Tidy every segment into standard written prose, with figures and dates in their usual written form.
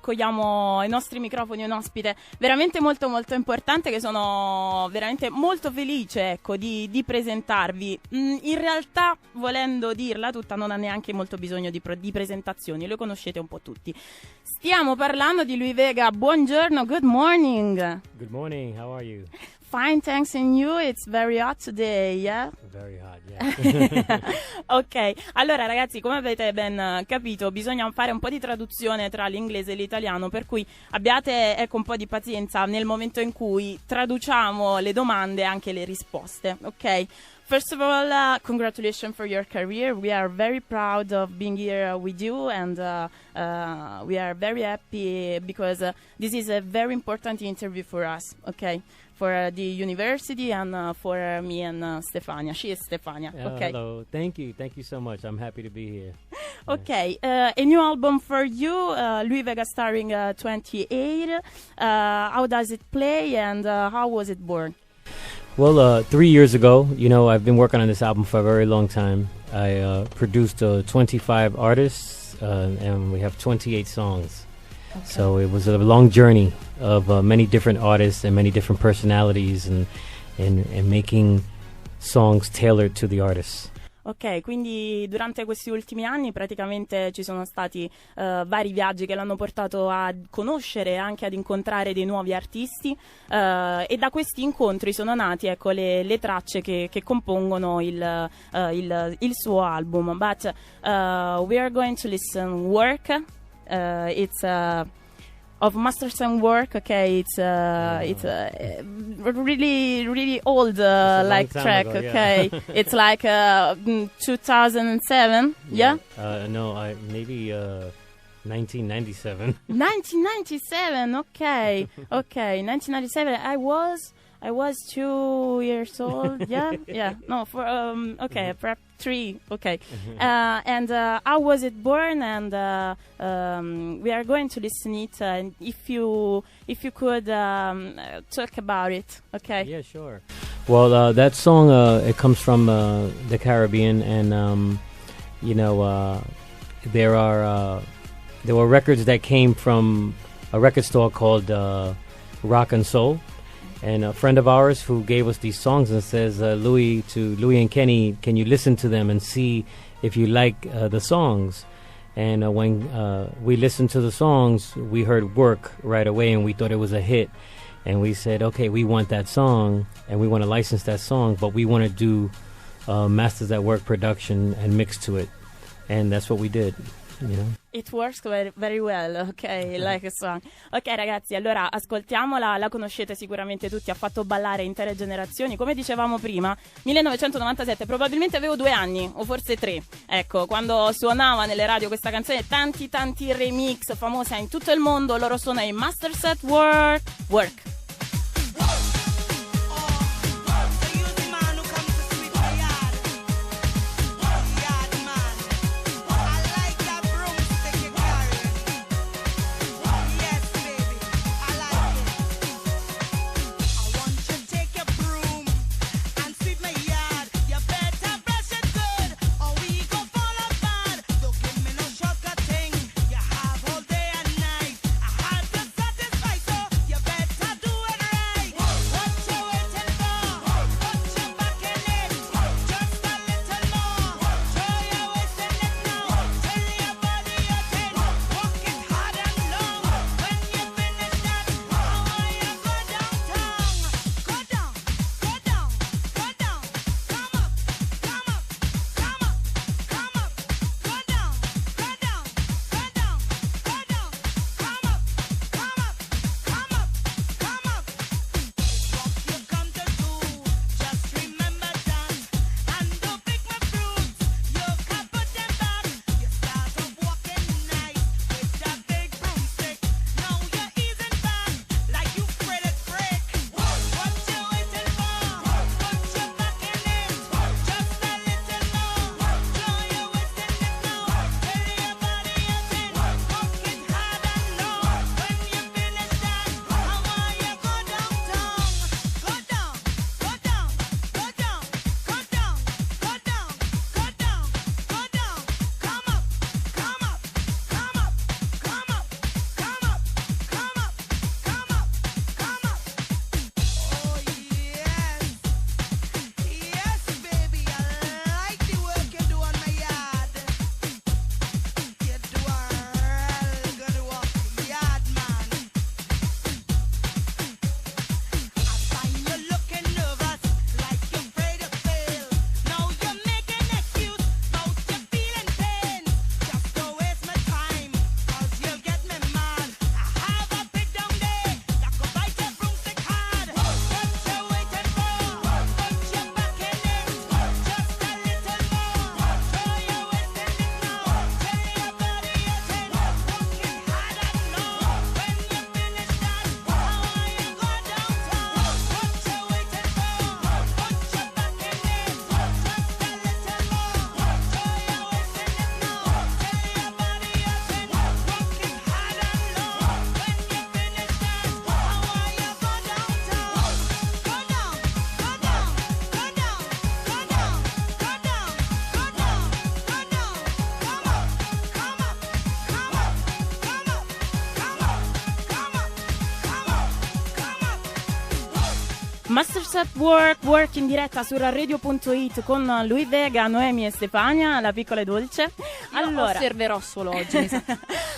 accogliamo ai nostri microfoni un ospite veramente molto molto importante, che sono veramente molto felice, ecco, di presentarvi. In realtà, volendo dirla tutta, non ha neanche molto bisogno di presentazioni, lo conoscete un po' tutti. Stiamo parlando di Louie Vega. Buongiorno, good morning. Good morning, how are you? Fine, thanks, and you? It's very hot today, yeah? Very hot, yeah. Ok, allora ragazzi, come avete ben capito, bisogna fare un po' di traduzione tra l'inglese e l'italiano, per cui abbiate, ecco, un po' di pazienza nel momento in cui traduciamo le domande e anche le risposte, ok? First of all, congratulations for your career. We are very proud of being here with you, and we are very happy because this is a very important interview for us, okay? For the university and for me and Stefania. She is Stefania, okay? Hello, thank you so much. I'm happy to be here. Okay, a new album for you, Louie Vega starring 28. How does it play and how was it born? Well, 3 years ago, you know, I've been working on this album for a very long time. I produced 25 artists and we have 28 songs. Okay. So it was a long journey of many different artists and many different personalities and making songs tailored to the artists. Ok, quindi durante questi ultimi anni praticamente ci sono stati vari viaggi che l'hanno portato a conoscere e anche ad incontrare dei nuovi artisti e da questi incontri sono nati, ecco, le tracce che compongono il suo album. But we are going to listen Work. It's of Masters and Work, okay, it's really old like track, ago, yeah. okay. It's like 2007, yeah? No, maybe 1997. 1997, okay, okay, 1997. I was 2 years old, yeah, no, for okay, perhaps 3, okay. And how was it born? And we are going to listen it. And if you could talk about it, okay? Yeah, sure. Well, that song it comes from the Caribbean, and you know, there were records that came from a record store called Rock and Soul. And a friend of ours who gave us these songs and says, Louie and Kenny, can you listen to them and see if you like the songs? And when we listened to the songs, we heard Work right away, and we thought it was a hit. And we said, okay, we want that song, and we want to license that song, but we want to do Masters at Work production and mix to it. And that's what we did. You know? It works very, very well, ok, like a song. Ok ragazzi, allora ascoltiamola, la conoscete sicuramente tutti, ha fatto ballare intere generazioni. Come dicevamo prima, 1997, probabilmente avevo 2 anni, o forse 3, ecco, quando suonava nelle radio questa canzone, tanti remix, famosa in tutto il mondo. Loro sono i Masters at Work, Work. Satisfy, so you better do Masters at Work, Work in diretta su Runradio.it con Louie Vega, Noemi e Stefania, la piccola e dolce. Allora, osserverò solo oggi, mi sa.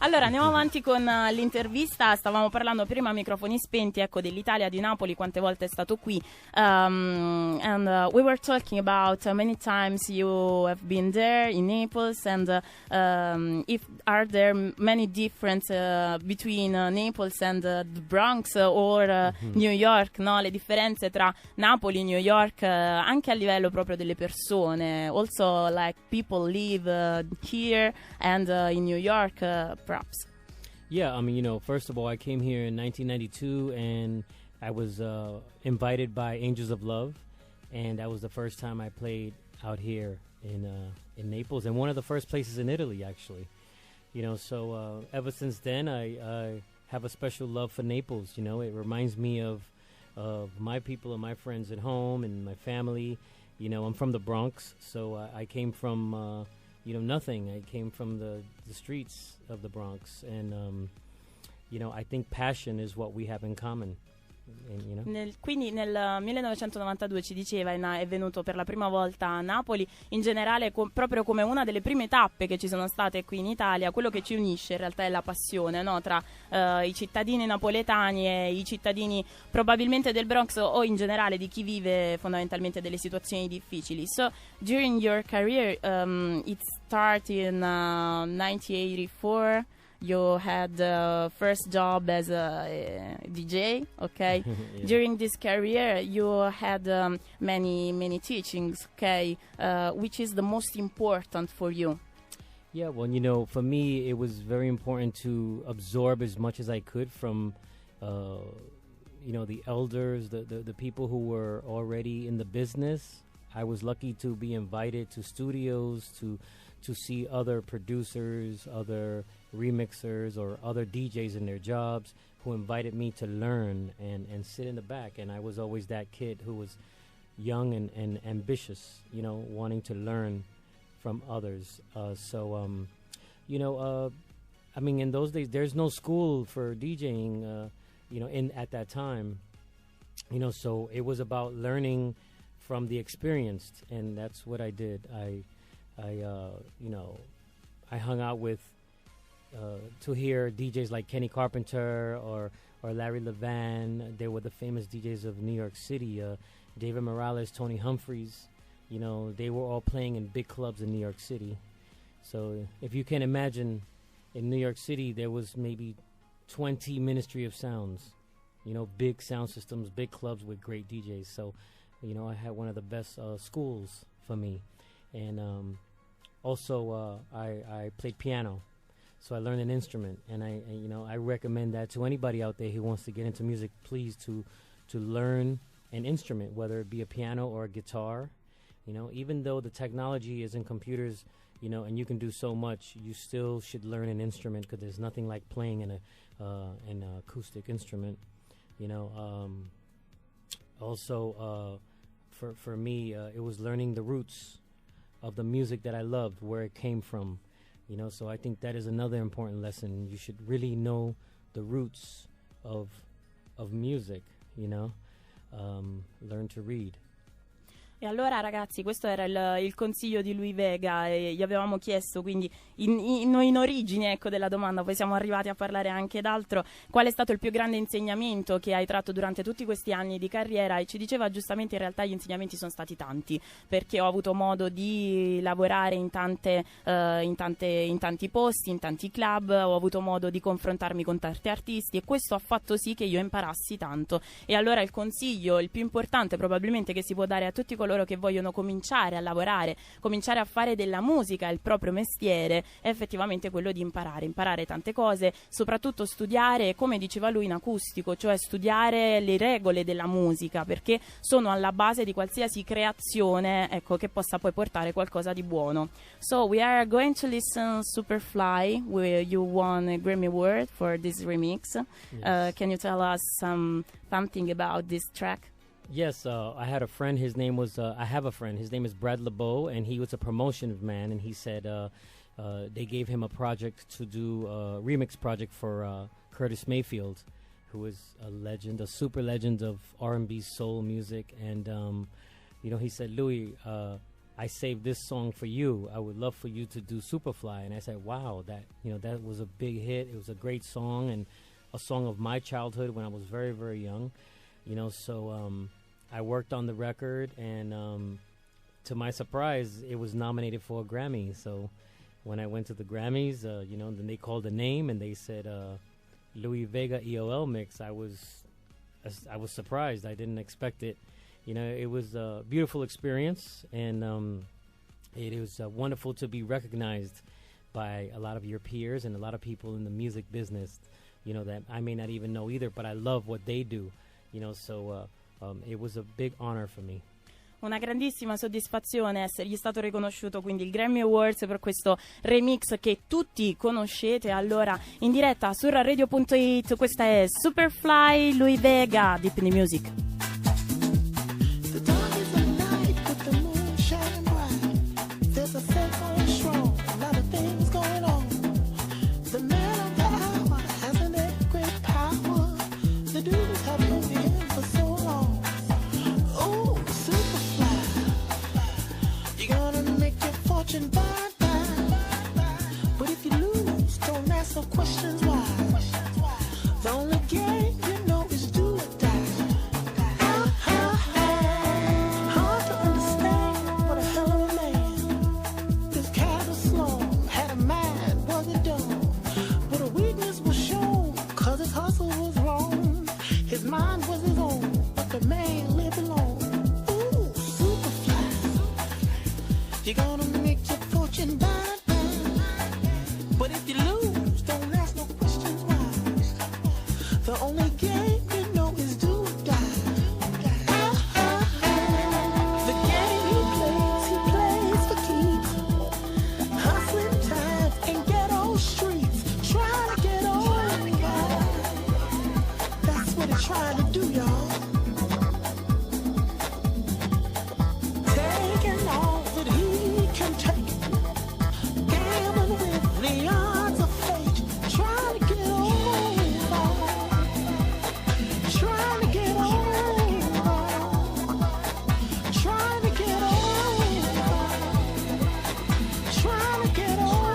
Allora, andiamo avanti con l'intervista. Stavamo parlando prima a microfoni spenti, ecco, dell'Italia, di Napoli, quante volte è stato qui. And we were talking about many times you have been there in Naples, and if are there many difference between Naples and the Bronx or New York, no? Le differenze tra Napoli e New York, anche a livello proprio delle persone. Also, like, people live here and in New York, perhaps. Yeah, I mean, first of all, I came here in 1992, and I was invited by Angels of Love, and that was the first time I played out here in Naples, and one of the first places in Italy, actually. So ever since then, I have a special love for Naples. It reminds me of my people and my friends at home and my family. I'm from the Bronx, so I came from nothing. I came from the streets of the Bronx, and I think passion is what we have in common. Quindi nel 1992 ci diceva è venuto per la prima volta a Napoli, in generale proprio come una delle prime tappe che ci sono state qui in Italia. Quello che ci unisce in realtà è la passione, no? Tra i cittadini napoletani e i cittadini probabilmente del Bronx, o in generale di chi vive fondamentalmente delle situazioni difficili. So during your career, it started in 1984. You had the first job as a DJ, okay? Yeah. During this career, you had many teachings, okay? Which is the most important for you? Yeah, well, for me, it was very important to absorb as much as I could from, the elders, the people who were already in the business. I was lucky to be invited to studios to see other producers, other remixers, or other DJs in their jobs who invited me to learn and sit in the back. And I was always that kid who was young and ambitious, wanting to learn from others. I mean, in those days, there's no school for DJing, at that time. So it was about learning from the experienced, and that's what I did. I hung out with to hear DJs like Kenny Carpenter or Larry Levan. They were the famous DJs of New York City. David Morales, Tony Humphries. They were all playing in big clubs in New York City. So if you can imagine, in New York City there was maybe 20 Ministry of Sounds. Big sound systems, big clubs with great DJs. So, I had one of the best schools for me. And also, I played piano, so I learned an instrument. And I recommend that to anybody out there who wants to get into music. Please to learn an instrument, whether it be a piano or a guitar. Even though the technology is in computers, and you can do so much, you still should learn an instrument, because there's nothing like playing in an acoustic instrument. Also, for me, it was learning the roots of the music that I loved, where it came from, so I think that is another important lesson. You should really know the roots of music, learn to read. E allora, ragazzi, questo era il consiglio di Louie Vega, e gli avevamo chiesto, quindi in origine, ecco, della domanda, poi siamo arrivati a parlare anche d'altro, qual è stato il più grande insegnamento che hai tratto durante tutti questi anni di carriera, e ci diceva giustamente in realtà gli insegnamenti sono stati tanti, perché ho avuto modo di lavorare in tanti posti, in tanti club, ho avuto modo di confrontarmi con tanti artisti, e questo ha fatto sì che io imparassi tanto. E allora il consiglio, il più importante probabilmente che si può dare a tutti coloro che vogliono cominciare a lavorare, cominciare a fare della musica il proprio mestiere, è effettivamente quello di imparare tante cose, soprattutto studiare, come diceva lui, in acustico, cioè studiare le regole della musica, perché sono alla base di qualsiasi creazione, ecco, che possa poi portare qualcosa di buono. So we are going to listen Superfly, where you won a Grammy Award for this remix. Yes. Can you tell us something about this track? Yes, I had a friend. His name was. I have a friend. His name is Brad LeBeau, and he was a promotion man. And he said they gave him a project to do a remix project for Curtis Mayfield, who is a legend, a super legend of R&B soul music. And, he said, Louie, I saved this song for you. I would love for you to do Superfly. And I said, wow, that was a big hit. It was a great song and a song of my childhood when I was very, very young. So I worked on the record, and to my surprise, it was nominated for a Grammy. So when I went to the Grammys, then they called the name and they said Louie Vega EOL mix. I was surprised. I didn't expect it. It was a beautiful experience, and it was wonderful to be recognized by a lot of your peers and a lot of people in the music business, that I may not even know either, but I love what they do, so it was a big honor for me. Una grandissima soddisfazione essergli stato riconosciuto quindi il Grammy Awards per questo remix che tutti conoscete. Allora, in diretta su Runradio.it, questa è Superfly, Louie Vega, Deep in the Music. But if you lose, don't ask no questions why. The only game you know is do or die. Hard to understand what a hell of a man. This cat was slow, had a mind, wasn't dumb. But a weakness was shown, cause his hustle was wrong. His mind was his own, but the man lived alone. Ooh, Superfly, you're gonna make your fortune by. But if you lose, don't ask no questions why. The only game you know is do or die. The game he plays for keeps. Hustling times in ghetto streets, trying to get on. That's what he's trying to do, y'all. Taking all that he can take. The odds of fate, trying to get over, trying to get over, trying to get over, trying to get over.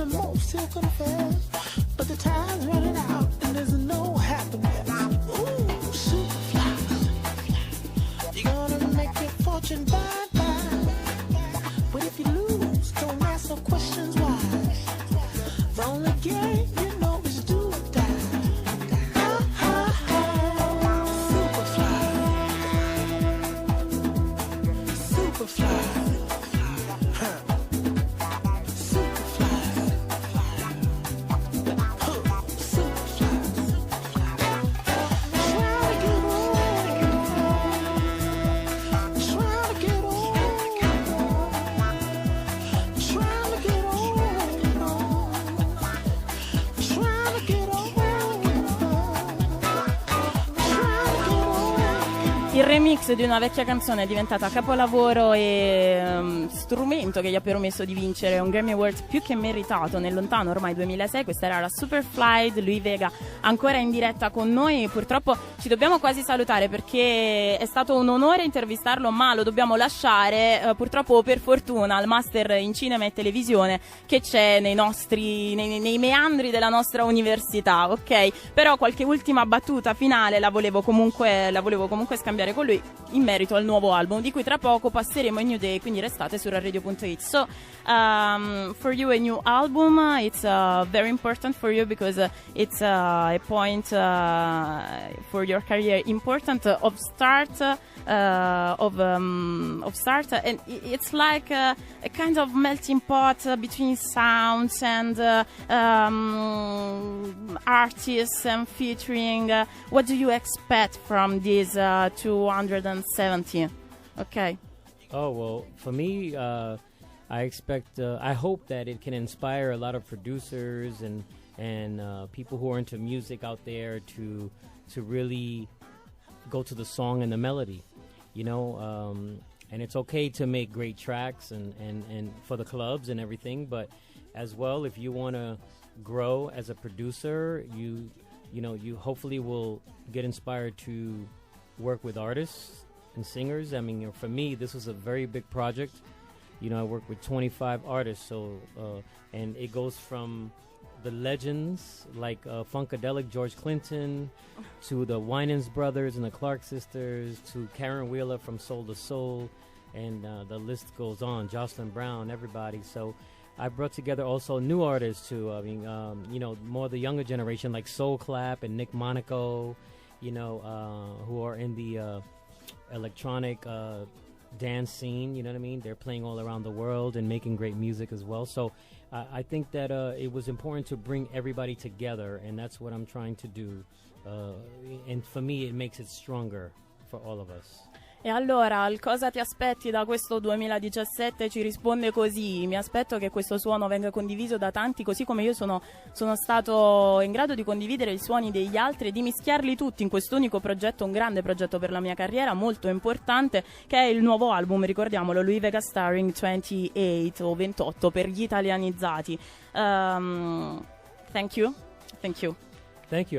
Whoa, Superfly. But the time's running out and there's no happiness. Ooh, Superfly, you're gonna make your fortune by. But if you lose, don't ask no questions why. The only game you know is do or die. Superfly, Superfly. Il remix di una vecchia canzone è diventata capolavoro e strumento che gli ha permesso di vincere un Grammy Awards più che meritato nel lontano ormai 2006. Questa era la Superfly, Louie Vega ancora in diretta con noi. Purtroppo ci dobbiamo quasi salutare perché è stato un onore intervistarlo, ma lo dobbiamo lasciare purtroppo per fortuna al master in cinema e televisione che c'è nei meandri della nostra università, ok? Però qualche ultima battuta finale la volevo comunque scambiare con lui in merito al nuovo album di cui tra poco passeremo in New Day, quindi restate su Runradio.it. So for you a new album, it's very important for you because it's a point for your career important of start and it's like a kind of melting pot between sounds and artists and featuring. What do you expect from these two 270. Okay. Oh, well, for me, I hope that it can inspire a lot of producers and people who are into music out there to really go to the song and the melody, and it's okay to make great tracks and for the clubs and everything, but as well, if you want to grow as a producer, you hopefully will get inspired to work with artists and singers. I mean, for me, this was a very big project. I work with 25 artists, so and it goes from the legends like Funkadelic George Clinton to the Winans brothers and the Clark sisters to Karen Wheeler from Soul to Soul, and the list goes on. Jocelyn Brown, everybody. So I brought together also new artists too. I mean, more the younger generation like Soul Clap and Nick Monaco, who are in the electronic dance scene. You know what I mean? They're playing all around the world and making great music as well. So I think that it was important to bring everybody together, and that's what I'm trying to do. And for me, it makes it stronger for all of us. E allora, al cosa ti aspetti da questo 2017 ci risponde così: mi aspetto che questo suono venga condiviso da tanti, così come io sono stato in grado di condividere i suoni degli altri e di mischiarli tutti in quest'unico progetto, un grande progetto per la mia carriera, molto importante, che è il nuovo album, ricordiamolo, Louie Vega Starring 28 o 28 per gli italianizzati. Thank you. Thank you.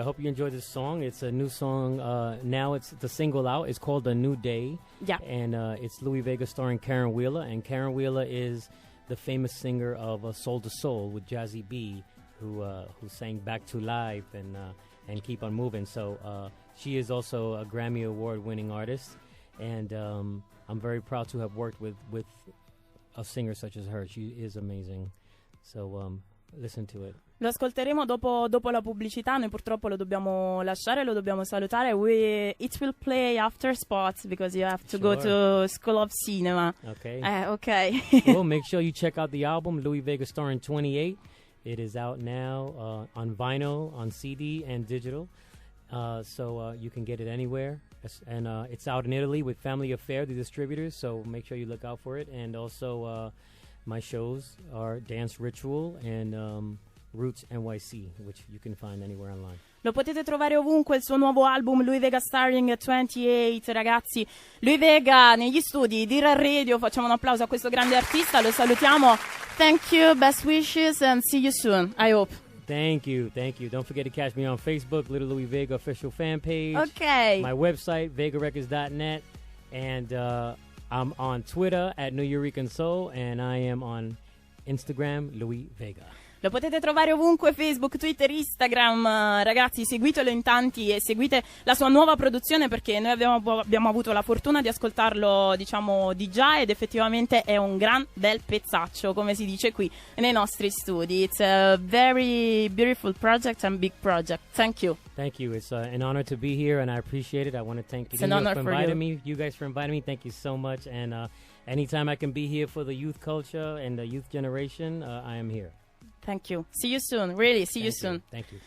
I hope you enjoyed this song. It's a new song. Now it's the single out. It's called A New Day. Yeah. And it's Louie Vega starring Karen Wheeler. And Karen Wheeler is the famous singer of Soul to Soul with Jazzy B, who sang Back to Life and Keep on Moving. So she is also a Grammy Award-winning artist. And I'm very proud to have worked with a singer such as her. She is amazing. So listen to it. Lo ascolteremo dopo la pubblicità. Noi purtroppo lo dobbiamo lasciare, lo dobbiamo salutare. It will play after spots because you have to go to School of Cinema. Okay. Okay. Well, make sure you check out the album Louie Vega Starring 28. It is out now on vinyl, on CD, and digital. So you can get it anywhere. And it's out in Italy with Family Affair, the distributors. So make sure you look out for it. And also my shows are Dance Ritual and Roots NYC, which you can find anywhere online. Lo potete trovare ovunque, il suo nuovo album Louie Vega Starring 28, ragazzi. Louie Vega negli studi di Runradio, facciamo un applauso a questo grande artista, lo salutiamo. Thank you, best wishes and see you soon, I hope. Thank you. Don't forget to catch me on Facebook, Little Louie Vega official fan page. Okay. My website, vegarecords.net, and I'm on Twitter at New Eureka Soul, and I am on Instagram, Louie Vega. Lo potete trovare ovunque, Facebook, Twitter, Instagram, ragazzi, seguitelo in tanti e seguite la sua nuova produzione, perché noi abbiamo avuto la fortuna di ascoltarlo, diciamo, di già, ed effettivamente è un gran bel pezzaccio, come si dice qui nei nostri studi. It's a very beautiful project and big project. Thank you. Thank you. It's an honor to be here, and I appreciate it. I want to thank you for inviting me. You guys for inviting me. Thank you so much. And anytime I can be here for the youth culture and the youth generation, I am here. Thank you. See you soon. Really, see you soon. Thank you.